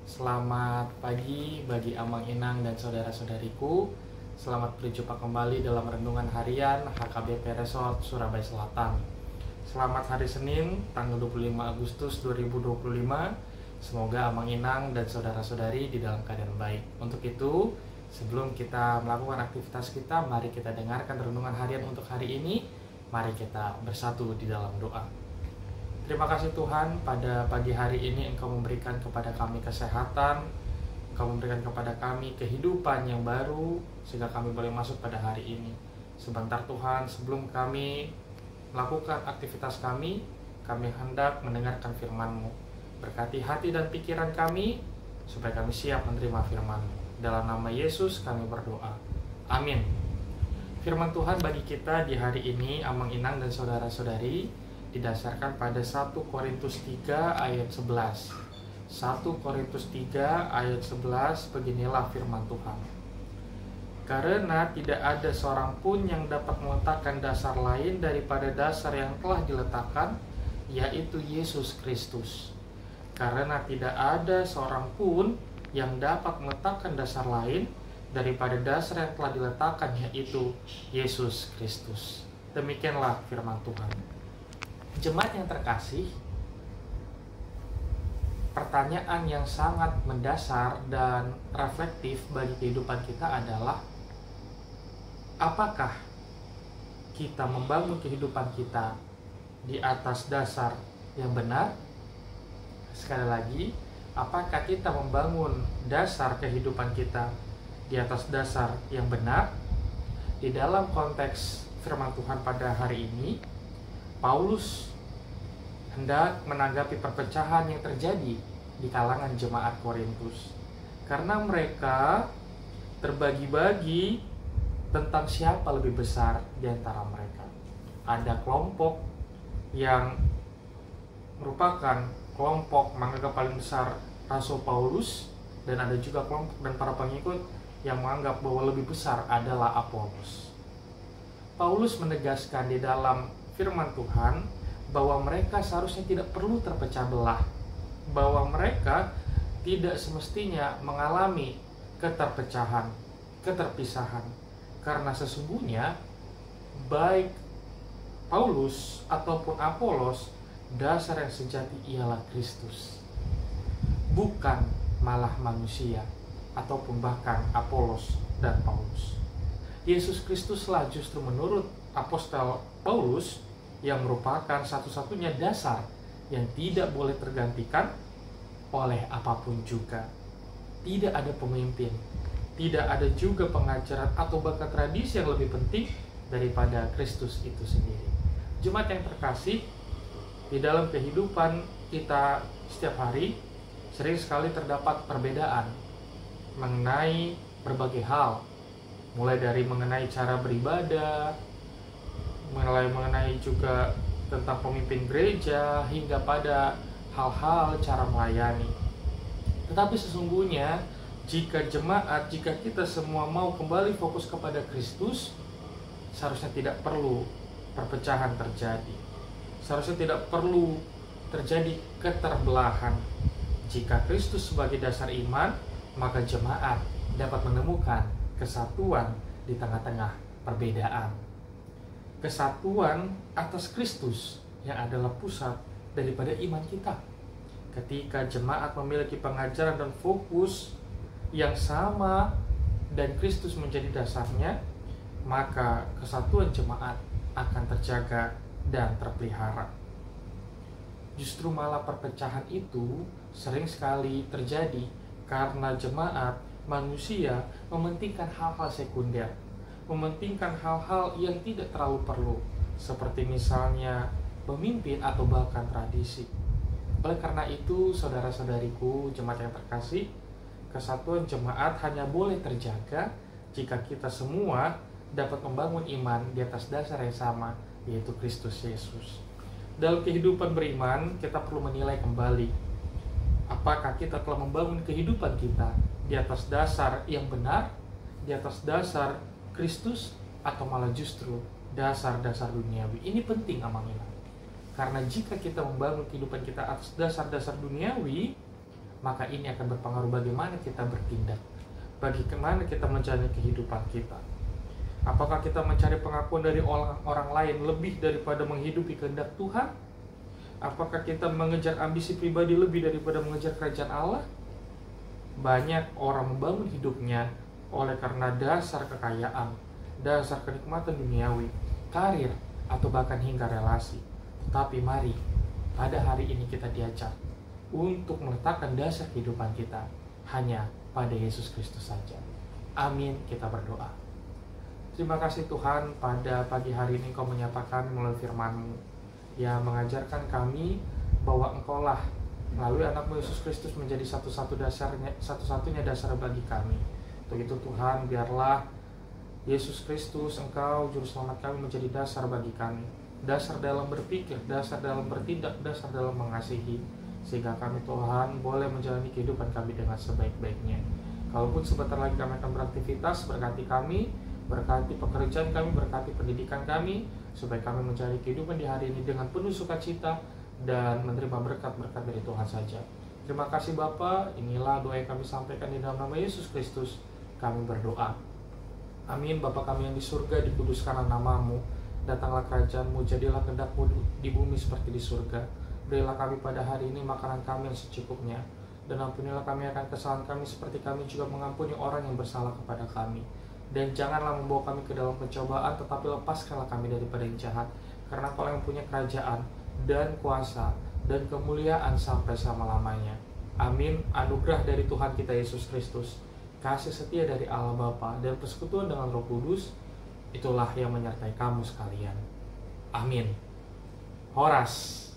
Selamat pagi bagi Amang Inang dan saudara-saudariku. Selamat berjumpa kembali dalam renungan harian HKBP Resort Surabaya Selatan. Selamat hari Senin, tanggal 25 Agustus 2025. Semoga Amang Inang dan saudara-saudari di dalam keadaan baik. Untuk itu, sebelum kita melakukan aktivitas kita, mari kita dengarkan renungan harian untuk hari ini. Mari kita bersatu di dalam doa. Terima kasih Tuhan, pada pagi hari ini Engkau memberikan kepada kami kesehatan, Engkau memberikan kepada kami kehidupan yang baru, sehingga kami boleh masuk pada hari ini. Sebentar Tuhan, sebelum kami melakukan aktivitas kami hendak mendengarkan firman-Mu. Berkati hati dan pikiran kami, supaya kami siap menerima firman-Mu. Dalam nama Yesus kami berdoa. Amin. Firman Tuhan bagi kita di hari ini, Amang Inang dan saudara-saudari, didasarkan pada 1 Korintus 3 ayat 11. 1 Korintus 3 ayat 11, beginilah firman Tuhan. Karena tidak ada seorang pun yang dapat meletakkan dasar lain daripada dasar yang telah diletakkan, yaitu Yesus Kristus. Karena tidak ada seorang pun yang dapat meletakkan dasar lain daripada dasar yang telah diletakkan, yaitu Yesus Kristus. Demikianlah firman Tuhan. Jemaat yang terkasih, pertanyaan yang sangat mendasar dan reflektif bagi kehidupan kita adalah, apakah kita membangun kehidupan kita di atas dasar yang benar? Sekali lagi, apakah kita membangun dasar kehidupan kita di atas dasar yang benar? Di dalam konteks firman Tuhan pada hari ini, Paulus hendak menanggapi perpecahan yang terjadi di kalangan jemaat Korintus, karena mereka terbagi-bagi tentang siapa lebih besar di antara mereka. Ada kelompok yang merupakan kelompok menganggap paling besar Rasul Paulus, dan ada juga kelompok dan para pengikut yang menganggap bahwa lebih besar adalah Apolos. Paulus menegaskan di dalam firman Tuhan bahwa mereka seharusnya tidak perlu terpecah belah, bahwa mereka tidak semestinya mengalami keterpecahan, keterpisahan, karena sesungguhnya baik Paulus ataupun Apolos, dasar yang sejati ialah Kristus, bukan malah manusia ataupun bahkan Apolos dan Paulus. Yesus Kristuslah justru menurut Apostol Paulus yang merupakan satu-satunya dasar yang tidak boleh tergantikan oleh apapun juga. Tidak ada pemimpin, tidak ada juga pengajaran atau bahkan tradisi yang lebih penting daripada Kristus itu sendiri. Jemaat yang terkasih, di dalam kehidupan kita setiap hari sering sekali terdapat perbedaan mengenai berbagai hal, mulai dari mengenai cara beribadah, mengenai juga tentang pemimpin gereja, hingga pada hal-hal cara melayani. Tetapi sesungguhnya jika kita semua mau kembali fokus kepada Kristus, seharusnya tidak perlu perpecahan terjadi. Seharusnya tidak perlu terjadi keterbelahan. Jika Kristus sebagai dasar iman, maka jemaat dapat menemukan kesatuan di tengah-tengah perbedaan. Kesatuan atas Kristus yang adalah pusat daripada iman kita. Ketika jemaat memiliki pengajaran dan fokus yang sama dan Kristus menjadi dasarnya, maka kesatuan jemaat akan terjaga dan terpelihara. Justru malah perpecahan itu sering sekali terjadi karena jemaat manusia mementingkan hal-hal sekunder, mementingkan hal-hal yang tidak terlalu perlu, seperti misalnya pemimpin atau bahkan tradisi. Oleh karena itu, saudara-saudariku, jemaat yang terkasih, kesatuan jemaat hanya boleh terjaga jika kita semua dapat membangun iman di atas dasar yang sama, yaitu Kristus Yesus. Dalam kehidupan beriman, kita perlu menilai kembali, apakah kita telah membangun kehidupan kita di atas dasar yang benar, di atas dasar Kristus, atau malah justru dasar-dasar duniawi. Ini penting Amang Inang. Karena jika kita membangun kehidupan kita atas dasar-dasar duniawi, maka ini akan berpengaruh bagaimana kita bertindak, bagaimana kita menjalani kehidupan kita. Apakah kita mencari pengakuan dari orang lain lebih daripada menghidupi kehendak Tuhan? Apakah kita mengejar ambisi pribadi lebih daripada mengejar kerajaan Allah? Banyak orang membangun hidupnya oleh karena dasar kekayaan, dasar kenikmatan duniawi, karir, atau bahkan hingga relasi. Tetapi mari, pada hari ini kita diajak untuk meletakkan dasar kehidupan kita hanya pada Yesus Kristus saja. Amin, kita berdoa. Terima kasih Tuhan, pada pagi hari ini Engkau menyapa kami melalui firman-Mu yang mengajarkan kami bahwa Engkaulah melalui anak-Mu Yesus Kristus menjadi satu-satunya dasar bagi kami. Untuk itu Tuhan, biarlah Yesus Kristus, Engkau Juru Selamat kami, menjadi dasar bagi kami. Dasar dalam berpikir, dasar dalam bertindak, dasar dalam mengasihi. Sehingga kami Tuhan boleh menjalani kehidupan kami dengan sebaik-baiknya. Kalaupun sebentar lagi kami akan beraktivitas, berkati kami, berkati pekerjaan kami, berkati pendidikan kami, supaya kami menjalani kehidupan di hari ini dengan penuh sukacita dan menerima berkat-berkat dari Tuhan saja. Terima kasih Bapa, inilah doa yang kami sampaikan di dalam nama Yesus Kristus. Kami berdoa. Amin. Bapa kami yang di surga, dikuduskanlah nama-Mu, datanglah kerajaan-Mu, jadilah kehendak-Mu di bumi seperti di surga. Berilah kami pada hari ini makanan kami yang secukupnya, dan ampunilah kami akan kesalahan kami seperti kami juga mengampuni orang yang bersalah kepada kami. Dan janganlah membawa kami ke dalam pencobaan, tetapi lepaskanlah kami daripada yang jahat. Karena Engkau yang punya kerajaan dan kuasa dan kemuliaan sampai selama-lamanya. Amin. Anugerah dari Tuhan kita Yesus Kristus, kasih setia dari Allah Bapa, dan persekutuan dengan Roh Kudus, itulah yang menyertai kamu sekalian. Amin. Horas.